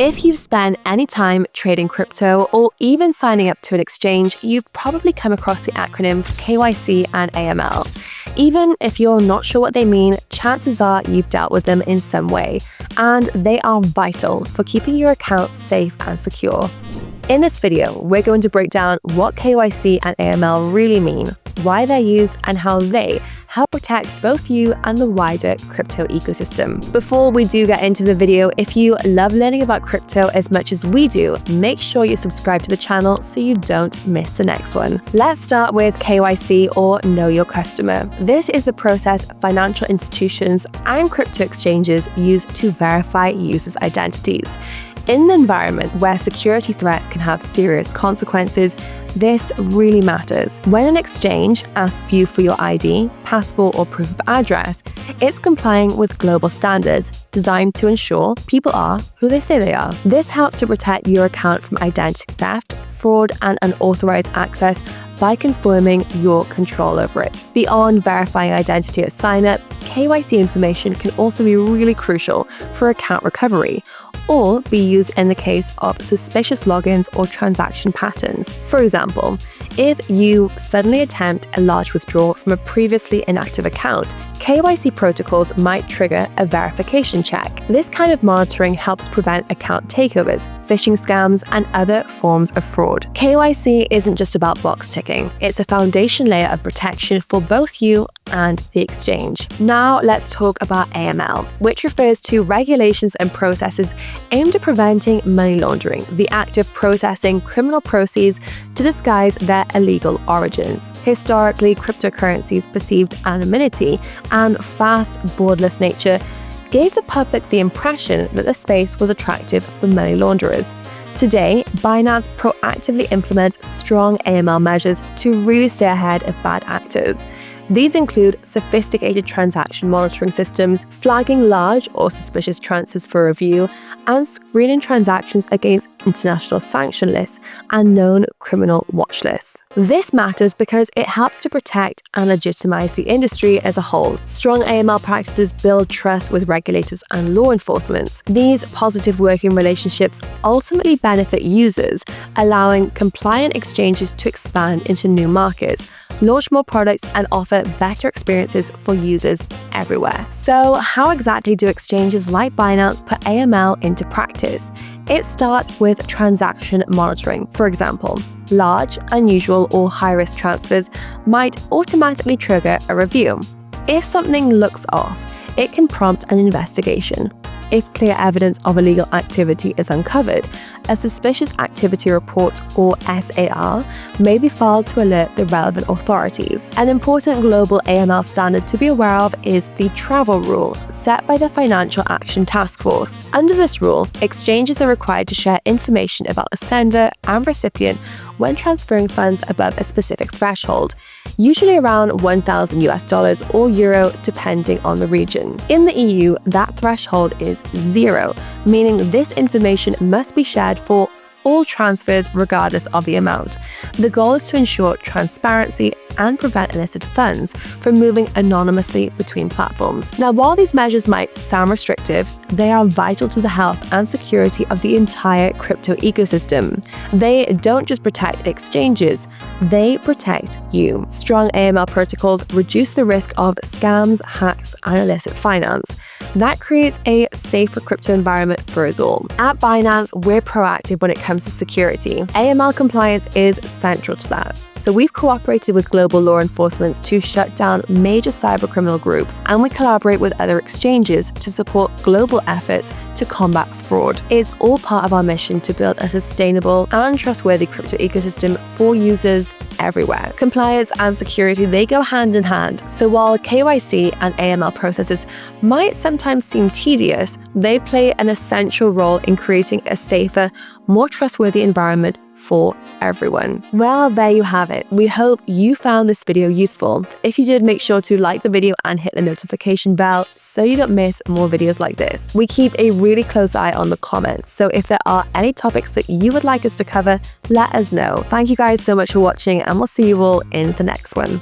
If you've spent any time trading crypto or even signing up to an exchange, you've probably come across the acronyms KYC and AML. Even if you're not sure what they mean, chances are you've dealt with them in some way, and they are vital for keeping your account safe and secure. In this video, we're going to break down what KYC and AML really mean, why they're used, and how they help protect both you and the wider crypto ecosystem. Before we do get into the video, if you love learning about crypto as much as we do, make sure you subscribe to the channel so you don't miss the next one. Let's start with KYC, or Know Your Customer. This is the process financial institutions and crypto exchanges use to verify users' identities. In an environment where security threats can have serious consequences, this really matters. When an exchange asks you for your ID, passport, or proof of address, it's complying with global standards designed to ensure people are who they say they are. This helps to protect your account from identity theft, fraud, and unauthorized access by confirming your control over it. Beyond verifying identity at sign-up, KYC information can also be really crucial for account recovery, or be used in the case of suspicious logins or transaction patterns. For example, if you suddenly attempt a large withdrawal from a previously inactive account, KYC protocols might trigger a verification check. This kind of monitoring helps prevent account takeovers, phishing scams, and other forms of fraud. KYC isn't just about box ticking, it's a foundation layer of protection for both you and the exchange. Now let's talk about AML, which refers to regulations and processes aimed at preventing money laundering, the act of processing criminal proceeds to disguise their illegal origins. Historically, cryptocurrencies' perceived anonymity and fast, borderless nature gave the public the impression that the space was attractive for money launderers. Today, Binance proactively implements strong AML measures to really stay ahead of bad actors. These include sophisticated transaction monitoring systems, flagging large or suspicious transfers for review, and screening transactions against international sanction lists and known criminal watch lists. This matters because it helps to protect and legitimize the industry as a whole. Strong AML practices build trust with regulators and law enforcement. These positive working relationships ultimately benefit users, allowing compliant exchanges to expand into new markets, launch more products, and offer better experiences for users everywhere. So how exactly do exchanges like Binance put AML into practice? It starts with transaction monitoring. For example, large, unusual, or high-risk transfers might automatically trigger a review. If something looks off, it can prompt an investigation. If clear evidence of illegal activity is uncovered, a suspicious activity report, or SAR, may be filed to alert the relevant authorities. An important global AML standard to be aware of is the travel rule, set by the Financial Action Task Force. Under this rule, exchanges are required to share information about the sender and recipient when transferring funds above a specific threshold, usually around $1,000 or euro, depending on the region. In the EU, that threshold is 0, meaning this information must be shared for all transfers regardless of the amount. The goal is to ensure transparency and prevent illicit funds from moving anonymously between platforms. Now, while these measures might sound restrictive, they are vital to the health and security of the entire crypto ecosystem. They don't just protect exchanges, they protect you. Strong AML protocols reduce the risk of scams, hacks, and illicit finance. That creates a safer crypto environment for us all. At Binance, we're proactive when it comes to security. AML compliance is central to that. So we've cooperated with global law enforcement to shut down major cybercriminal groups, and we collaborate with other exchanges to support global efforts to combat fraud. It's all part of our mission to build a sustainable and trustworthy crypto ecosystem for users everywhere. Compliance and security, they go hand in hand. So while KYC and AML processes might sometimes seem tedious, they play an essential role in creating a safer, more trustworthy environment for everyone. Well, there you have it. We hope you found this video useful. If you did, make sure to like the video and hit the notification bell so you don't miss more videos like this. We keep a really close eye on the comments, so if there are any topics that you would like us to cover, let us know. Thank you guys so much for watching, and we'll see you all in the next one.